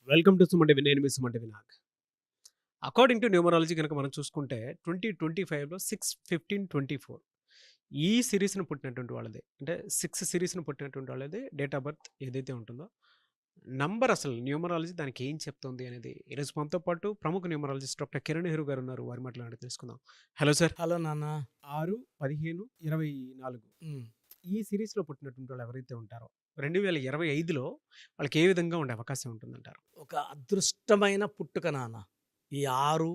Welcome to సుమంటి నేను మీ సుమంటి Vinayak. According to numerology గనక మనం చూసుకుంటే 2025లో 6/15/24 ఈ సీరీస్‌ని పుట్టినటువంటి వాళ్ళది. అంటే 6 సీరీస్‌ని పుట్టినటువంటి వాళ్ళది డేట్ ఆఫ్ బర్త్ ఏదైతే ఉంటుందో, నంబర్ అసలు న్యూమరాలజీ దానికి ఏం చెప్తుంది అనేది ఈరోజు మనతో పాటు ప్రముఖ న్యూమరాలజిస్ట్ డాక్టర్ కిరణ్ నెహ్రూ గారు ఉన్నారు. వారి మాటలు అడిగి తెలుసుకుందాం. Hello sir. హలో నాన్న. 6, 15, 24 హ్మ్. ఈ సీరీస్‌లో పుట్టినటువంటి వాళ్ళు ఎవరైతే ఉంటారో 2025లో వాళ్ళకి ఏ విధంగా ఉండే అవకాశం ఉంటుందంటారు? ఒక అదృష్టమైన పుట్టుక నాన్న. ఈ 6,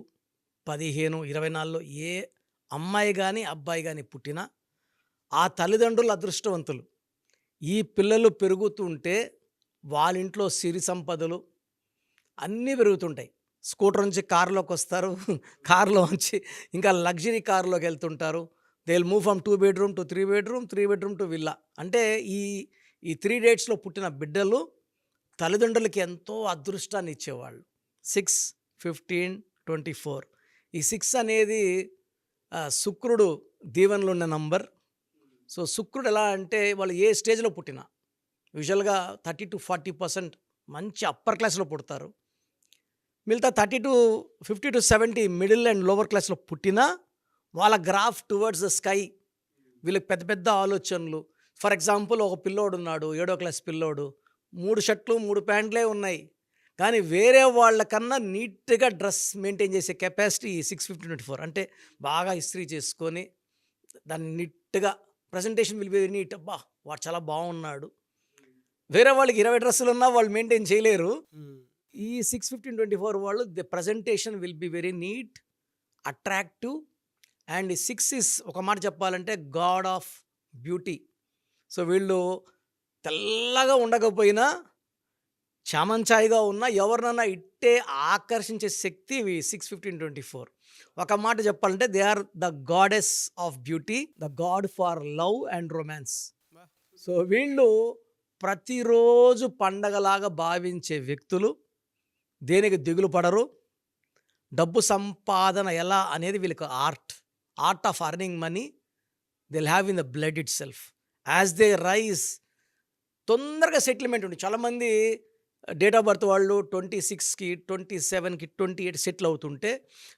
15, 24లో ఏ అమ్మాయి గాని, అబ్బాయి గాని పుట్టినా ఆ తల్లిదండ్రులు అదృష్టవంతులు. ఈ పిల్లలు పెరుగుతుంటే వాళ్ళింట్లో సిరి సంపదలు అన్నీ పెరుగుతుంటాయి. స్కూటర్ నుంచి కారులోకొస్తారు. కారులోంచి ఇంకా లగ్జరీ కారులోకెళ్తుంటారు. They will move from 2 bedroom to 3 bedroom, 3 bedroom to villa. అంటే ఈ ఈ 3 డేట్స్‌లో పుట్టిన బిడ్డలు తల్లిదండ్రులకి ఎంతో అదృష్టాన్ని ఇచ్చేవాళ్ళు. 6, 15, 24 ఈ 6 అనేది శుక్రుడు దీవెనలో ఉన్న నంబర్. సో, శుక్రుడు ఎలా అంటే వాళ్ళు ఏ స్టేజ్‌లో పుట్టినా యూజువల్‌గా 30-40% మంచి అప్పర్ క్లాస్‌లో పుడతారు. మిగతా 50-70 మిడిల్ అండ్ లోవర్ క్లాస్‌లో పుట్టినా వాళ్ళ గ్రాఫ్ టువర్డ్స్ ద స్కై. వీళ్ళకి పెద్ద పెద్ద ఆలోచనలు. ఫర్ ఎగ్జాంపుల్ ఒక పిల్లోడున్నాడు, ఏడో క్లాస్ పిల్లోడు. 3 షర్ట్లు, 3 ప్యాంట్లే ఉన్నాయి. కానీ వేరే వాళ్ళకన్నా నీట్‌గా డ్రెస్ మెయింటైన్ చేసే కెపాసిటీ 6/15/24 అంటే బాగా ఇస్త్రీ చేసుకొని దాన్ని నీట్‌గా presentation will be very neat. అబ్బా! వాడు చాలా బాగున్నాడు. వేరే వాళ్ళకి 20 డ్రెస్సులున్నా వాళ్ళు మెయింటైన్ చేయలేరు. ఈ 6/15/24 వాళ్ళు the presentation will be very neat, attractive and 6 is ఒక మాట చెప్పాలంటే గాడ్ ఆఫ్ బ్యూటీ. సో, వీళ్ళు తెల్లగా ఉండకపోయినా చామంచాయిగా ఉన్న ఎవరినన్నా ఇట్టే ఆకర్షించే శక్తి 6/15/24. ఒక మాట చెప్పాలంటే they are the goddess of beauty, the god for love and romance. So, వీళ్ళు ప్రతిరోజు పండగలాగా భావించే వ్యక్తులు. దేనికి దిగులు పడరు. డబ్బు సంపాదన ఎలా అనేది వీళ్ళకి art of earning money they will have in the blood itself. As they rise తొందరగా సెటిల్మెంట్ ఉంది. చాలామంది డేట్ ఆఫ్ బర్త్ వాళ్ళు 26కి, 27కి, 28 సెటిల్ అవుతుంటే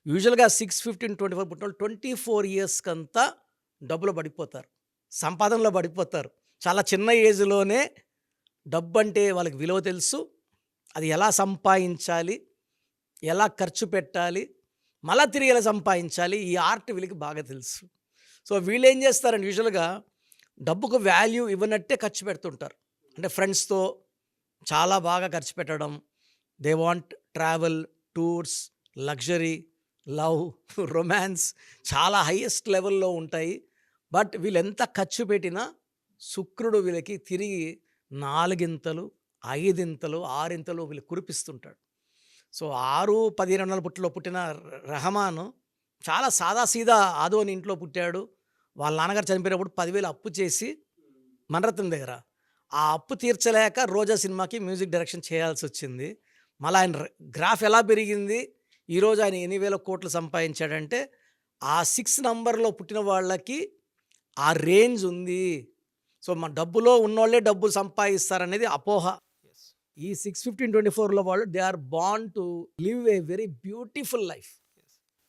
యూజువల్గా 6/15/24 పుట్టిన వాళ్ళు 24 ఇయర్స్కంతా డబ్బులో పడిపోతారు, సంపాదనలో పడిపోతారు. చాలా చిన్న ఏజ్లోనే డబ్బు అంటే వాళ్ళకి విలువ తెలుసు. అది ఎలా సంపాదించాలి, ఎలా ఖర్చు పెట్టాలి, మళ్ళా తిరిగి ఎలా సంపాదించాలి, ఈ ఆర్ట్ వీళ్ళకి బాగా తెలుసు. సో, వీళ్ళు ఏం చేస్తారంటే యూజువల్గా డబ్బుకు వాల్యూ ఇవ్వనట్టే ఖర్చు పెడుతుంటారు. అంటే ఫ్రెండ్స్తో చాలా బాగా ఖర్చు పెట్టడం. They want travel, tours, luxury, love, romance చాలా హైయెస్ట్ లెవెల్‌లో ఉంటాయి. బట్ వీళ్ళు ఎంత ఖర్చు పెట్టినా శుక్రుడు వీళ్ళకి తిరిగి 4 5 6 వీళ్ళు కురిపిస్తుంటాడు. సో, 6, 15 పుట్టిన రెహమాను చాలా సాదాసీదా ఆదోని ఇంట్లో పుట్టాడు. వాళ్ళ నాన్నగారు చనిపోయినప్పుడు 10,000 అప్పు చేసి మణిరత్నం దగ్గర. ఆ అప్పు తీర్చలేక 'రోజా' సినిమాకి మ్యూజిక్ డైరెక్షన్ చేయాల్సొచ్చింది. మళ్ళా ఆయన గ్రాఫ్ ఎలా పెరిగింది, ఈరోజు ఆయన ఎన్ని వేల కోట్లు సంపాదించాడంటే, ఆ 6 నంబర్‌లో పుట్టిన వాళ్ళకి ఆ రేంజ్ ఉంది. సో, మన డబ్బులో ఉన్నోళ్ళే డబ్బులు సంపాదిస్తారనేది అపోహ. ఈ 6/15/24లో వాళ్ళు they are born to live a very beautiful life,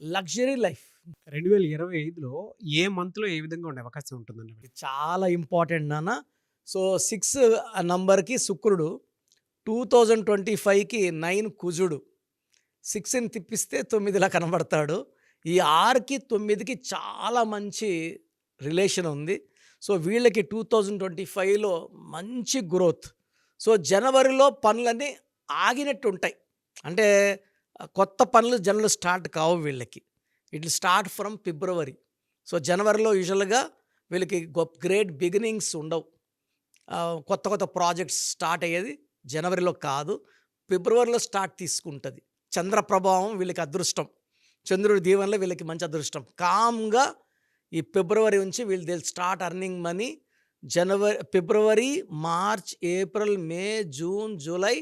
luxury life. 2025లో ఏ మంత్‌లో ఏ విధంగా ఉండే అవకాశం ఉంటుందండి ఇది వీళ్ళకి? చాలా ఇంపార్టెంట్ నాన్న. సో, 6 నంబర్‌కి శుక్రుడు, 2025కి 9 కుజుడు. 6ని తిప్పిస్తే 9లా కనబడతాడు. ఈ 6కి 9కి చాలా మంచి రిలేషన్ ఉంది. సో, వీళ్ళకి 2025లో మంచి గ్రోత్. సో, జనవరిలో పనులన్నీ ఆగినట్టుంటాయి. అంటే కొత్త పనులు జనరల్ స్టార్ట్ కావు వీళ్ళకి. It will start from February. So, జనవరిలో యూజువల్‌గా వీళ్ళకి గ్రేట్ బిగినింగ్స్ ఉండవు. కొత్త కొత్త ప్రాజెక్ట్స్ స్టార్ట్ అయ్యేది జనవరిలో కాదు, ఫిబ్రవరిలో స్టార్ట్ తీసుకుంటుంది. చంద్ర ప్రభావం వీళ్ళకి అదృష్టం. చంద్రుడి దీవెనలో వీళ్ళకి మంచి అదృష్టం. కామ్‌గా ఈ ఫిబ్రవరి నుంచి వీళ్ళు they will start earning money. February, March, April, May, June, July,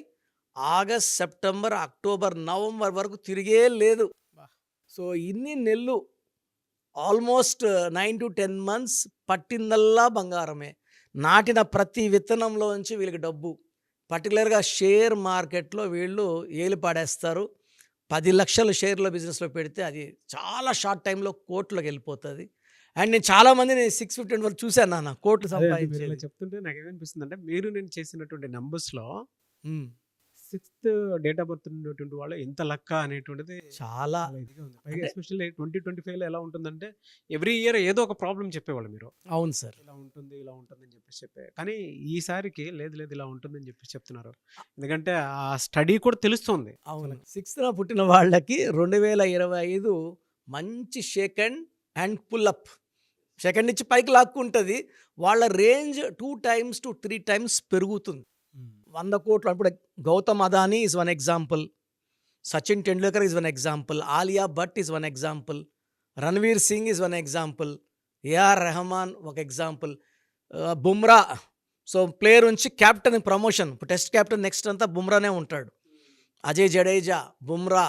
August, September, October, November వరకు తిరిగే లేదు. సో, ఇన్ని నెలలు ఆల్మోస్ట్ 9-10 మంత్స్ పట్టిందల్లా బంగారమే. నాటిన ప్రతి విత్తనంలో నుంచి వీళ్ళకి డబ్బు. పర్టికులర్‌గా షేర్ మార్కెట్‌లో వీళ్ళు ఏలు పాడేస్తారు. 10,00,000 షేర్‌లో బిజినెస్‌లో పెడితే అది చాలా షార్ట్ టైమ్‌లో కోట్లోకెళ్ళిపోతది. అండ్ నేను చాలామందిని 650 వరకు చూసాను నాన్న కోట్లు అదే అండి. మీరిలా సంపాదించేది. చెప్తుంటే నాకేమనిపిస్తుందంటే, మీరు నేను చేసినటువంటి నంబర్స్‌లో హ్మ్. సిక్స్త్ డేట్ ఆఫ్ బర్త్ ఉన్నటువంటి వాళ్ళు ఎంత లక్క అనేటువంటిది చాలా చాలా ఇదిగా ఉంది. పైగా అంటే ఎస్పెషల్లీ 2025లో ఎలా ఉంటుందంటే, ఎవ్రీ ఇయర్ ఏదో ఒక ప్రాబ్లమ్ చెప్పేవాళ్ళు మీరు. అవును సార్. ఇలా ఉంటుంది, ఇలా ఉంటుందని చెప్పేసి కానీ ఈసారికి లేదు, లేదు ఇలా ఉంటుందని చెప్పేసి చెప్తున్నారు. ఎందుకంటే ఆ స్టడీ కూడా తెలుస్తుంది. అవును. 6న పుట్టిన వాళ్ళకి 2025 మంచి shake and pull up. Second నుంచి పైకి లాక్కుంటది. వాళ్ళ రేంజ్ 2 టైమ్స్ టు 3 టైమ్స్ పెరుగుతుంది. హ్మ్. 100,00,00,000 ఇప్పుడు Gautam Adani is one example. Sachin Tendulkar is one example. Alia Bhatt is one example. Ranveer Singh is one example. AR Rahman ఒక ఎగ్జాంపుల్. బుమ్రా. సో, ప్లేయర్ నుంచి కెప్టెన్ ప్రమోషన్. ఇప్పుడు టెస్ట్ కెప్టెన్ నెక్స్ట్ అంతా బుమ్రానే ఉంటాడు. అజయ్ జడేజా, బుమ్రా,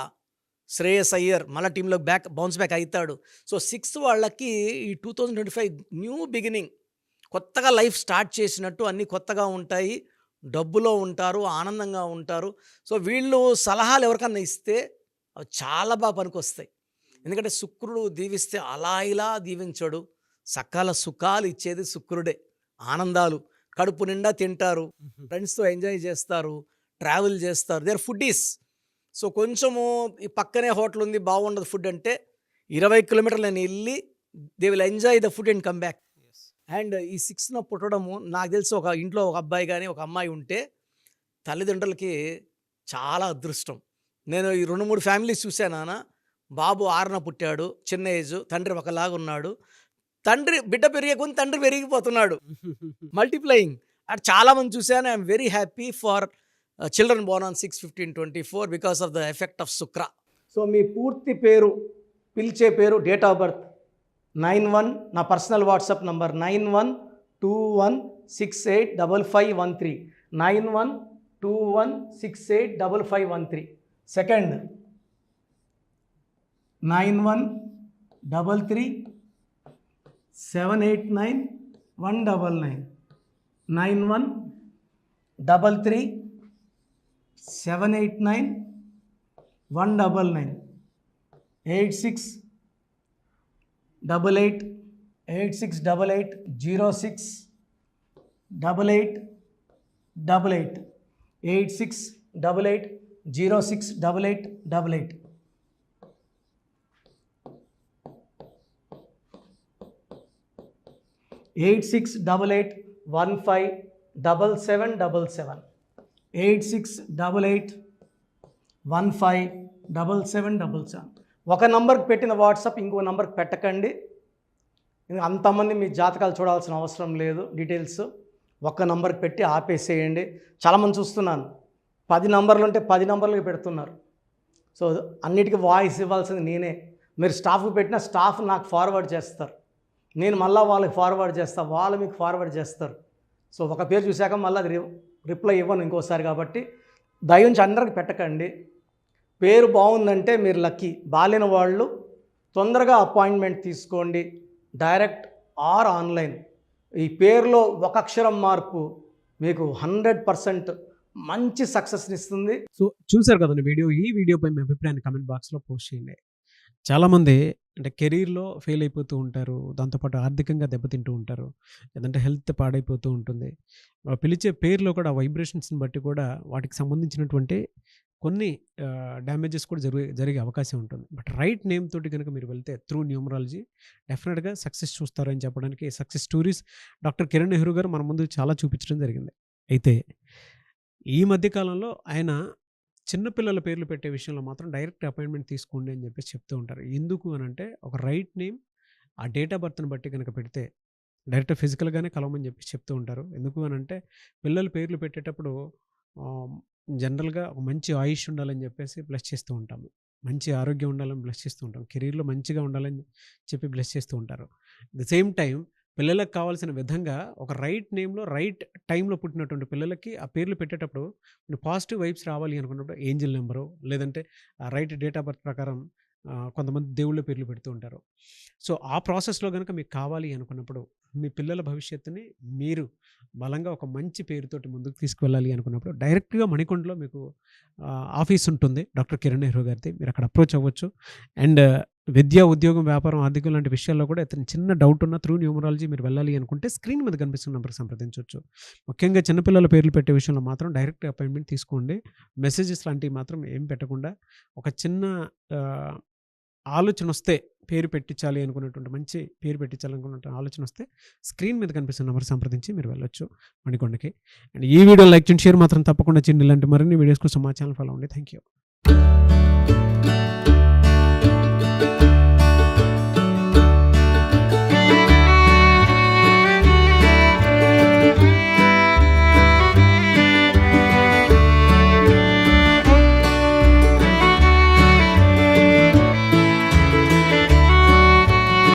శ్రేయస్ అయ్యర్ మళ్ళా టీంలో బౌన్స్ బ్యాక్ అయితాడు. సో, 6 వాళ్ళకి ఈ 2025 న్యూ బిగినింగ్. కొత్తగా లైఫ్ స్టార్ట్ చేసినట్టు అన్నీ కొత్తగా ఉంటాయి. డబ్బులో ఉంటారు, ఆనందంగా ఉంటారు. సో, వీళ్ళు సలహాలు ఎవరికన్నా ఇస్తే అవి చాలా పనికొస్తాయి. ఎందుకంటే శుక్రుడు దీవిస్తే అలా ఇలా దీవించడు. సకల సుఖాలు ఇచ్చేది శుక్రుడే. ఆనందాలు. కడుపు నిండా తింటారు. హుహు. ఫ్రెండ్స్‌తో ఎంజాయ్ చేస్తారు. ట్రావెల్ చేస్తారు. They are foodies. సో, కొంచెము ఈ పక్కనే హోటల్ ఉంది బాగుండదు ఫుడ్ అంటే 20 కిలోమీటర్లు నేను ఎళ్లి they will enjoy the food and come back. Yes. And ఈ 6న పుట్టడము నాకు తెలిసి ఒక ఇంట్లో ఒక అబ్బాయి గాని, ఒక అమ్మాయి ఉంటే తల్లిదండ్రులకి చాలా అదృష్టం. నేను ఈ 2, 3 ఫ్యామిలీస్ చూసాను నాన్న. బాబు 6న పుట్టాడు. చిన్న ఏజు. తండ్రి ఒకలాగున్నాడు. బిడ్డ పెరిగే కొద్దీ తండ్రి పెరిగిపోతున్నాడు. మల్టిప్లయింగ్. అండ్ చాలామంది చూసాను. I'm very happy for children Born on 6/15/24 because of the effect of Shukra. So, మీ పూర్తి పేరు, పిలిచే పేరు, డేట్ ఆఫ్ బర్త్ 91 నా పర్సనల్ వాట్సాప్ నంబర్ 9121685513 9121685513. సెకండ్ 9133789199 9133789199 8688 8688 0688 8688 068888 8688157777 8688157777. ఒక నంబర్కి పెట్టిన వాట్సాప్ ఇంకో నంబర్కి పెట్టకండి. అంతమంది మీ జాతకాలు చూడాల్సిన అవసరం లేదు. డీటెయిల్స్ ఒక్క నంబర్కి పెట్టి ఆపేసేయండి. చాలామంది చూస్తున్నాను 10 నంబర్లు ఉంటే 10 నంబర్లకి పెడుతున్నారు. సో, అన్నిటికీ వాయిస్ ఇవ్వాల్సింది నేనే. మీరు స్టాఫ్కి పెట్టిన స్టాఫ్ నాకు ఫార్వర్డ్ చేస్తారు. నేను మళ్ళీ వాళ్ళకి ఫార్వర్డ్ చేస్తాను. వాళ్ళు మీకు ఫార్వర్డ్ చేస్తారు. సో, ఒక పేరు చూశాక మళ్ళీ అది రిప్లై ఇవ్వను ఇంకోసారి. కాబట్టి దయించి అందరికి పెట్టకండి. పేరు బాగుందంటే మీరు లక్కీ. బాలేని వాళ్ళు తొందరగా అపాయింట్మెంట్ తీసుకోండి. Direct or online. ఈ పేరులో ఒక అక్షరం మార్పు మీకు 100% మంచి సక్సెస్ని ఇస్తుంది. సో, చూసారు కదండి వీడియో. ఈ వీడియోపై మీ అభిప్రాయాన్ని కామెంట్ బాక్స్‌లో పోస్ట్ చేయండి. చాలామంది అంటే కెరీర్‌లో ఫెయిల్ అయిపోతూ ఉంటారు. దాంతోపాటు ఆర్థికంగా దెబ్బతింటూ ఉంటారు. లేదంటే హెల్త్ పాడైపోతూ ఉంటుంది. పిలిచే పేరులో కూడా వైబ్రేషన్స్‌ని బట్టి కూడా వాటికి సంబంధించినటువంటి కొన్ని డ్యామేజెస్ కూడా జరిగే అవకాశం ఉంటుంది. బట్ రైట్ నేమ్ తోటి గనుక మీరు వెళ్తే త్రూ న్యూమరాలజీ డెఫినిట్‌గా సక్సెస్ చూస్తారని చెప్పడానికి success stories doctor Kiran Nehru గారు మన ముందు చాలా చూపించడం జరిగింది. అయితే ఈ మధ్య కాలంలో ఆయన చిన్న పిల్లల పేర్లు పెట్టే విషయంలో మాత్రం డైరెక్ట్ అపాయింట్మెంట్ తీసుకోండి అని చెప్పేసి చెప్తూ ఉంటారు. ఎందుకు అనంటే ఒక రైట్ నేమ్ ఆ డేట్ ఆఫ్ బర్త్‌ని బట్టి గనక పెడితే డైరెక్ట్ ఫిజికల్‌గానే కలవమని చెప్పేసి చెప్తూ ఉంటారు. ఎందుకు అనంటే పిల్లల పేర్లు పెట్టేటప్పుడు ఆహ్, జనరల్‌గా ఒక మంచి ఆయుష్ ఉండాలని చెప్పేసి బ్లెస్ చేస్తూ ఉంటాము. మంచి ఆరోగ్యం ఉండాలని బ్లెస్ చేస్తూ ఉంటాం. కెరీర్‌లో మంచిగా ఉండాలని చెప్పి బ్లెస్ చేస్తూ ఉంటారు. అట్ ద సేమ్ టైమ్ పిల్లలకు కావాల్సిన విధంగా ఒక రైట్ నేమ్‌లో రైట్ టైమ్‌లో పుట్టినటువంటి పిల్లలకి ఆ పేర్లు పెట్టేటప్పుడు పాజిటివ్ వైబ్స్ రావాలి అనుకున్నప్పుడు ఏంజెల్ నంబరు లేదంటే రైట్ డేట్ ఆఫ్ బర్త్ ప్రకారం కొంతమంది దేవుళ్ళ పేర్లు పెడుతూ ఉంటారు. సో, ఆ ప్రాసెస్‌లో గనుక మీకు కావాలి అనుకున్నప్పుడు, మీ పిల్లల భవిష్యత్తుని మీరు బలంగా ఒక మంచి పేరుతోటి ముందుకు తీసుకువెళ్ళాలి అనుకున్నప్పుడు, డైరెక్ట్‌గా మణికొండలో మీకు ఆఫీస్ ఉంటుంది. డాక్టర్ కిరణ్ నెహ్రూ గారిది. మీరు అక్కడ అప్రోచ్ అవ్వచ్చు. అండ్ విద్య, ఉద్యోగం, వ్యాపారం, ఆర్థికం లాంటి విషయాల్లో కూడా ఏదైనా చిన్న డౌట్ ఉన్నా త్రూ న్యూమరాలజీ మీరు వెళ్ళాలి అనుకుంటే స్క్రీన్ మీద కనిపిస్తున్న నంబర్‌కి సంప్రదించొచ్చు. ముఖ్యంగా చిన్నపిల్లల పేర్లు పెట్టే విషయంలో మాత్రం డైరెక్ట్ అపాయింట్‌మెంట్ తీసుకోండి. మెసేజెస్ లాంటివి మాత్రం ఏం పెట్టకుండా ఒక చిన్న ఆహ్, ఆలోచనొస్తే పేరు పెట్టించాలి అనుకున్నటువంటి మంచి పేరు పెట్టించాలనుకున్న ఆలోచనొస్తే స్క్రీన్ మీద కనిపిస్తున్న నంబర్ సంప్రదించి మీరు వెళ్ళొచ్చు మణికొండకి. అండ్ ఈ వీడియో లైక్ చేయండి, షేర్ మాత్రం తప్పకుండా చేయండి. ఇలాంటి మరిన్ని వీడియోస్ కోసం మా ఛానల్ ఫాలో అవ్వండి. Thank you.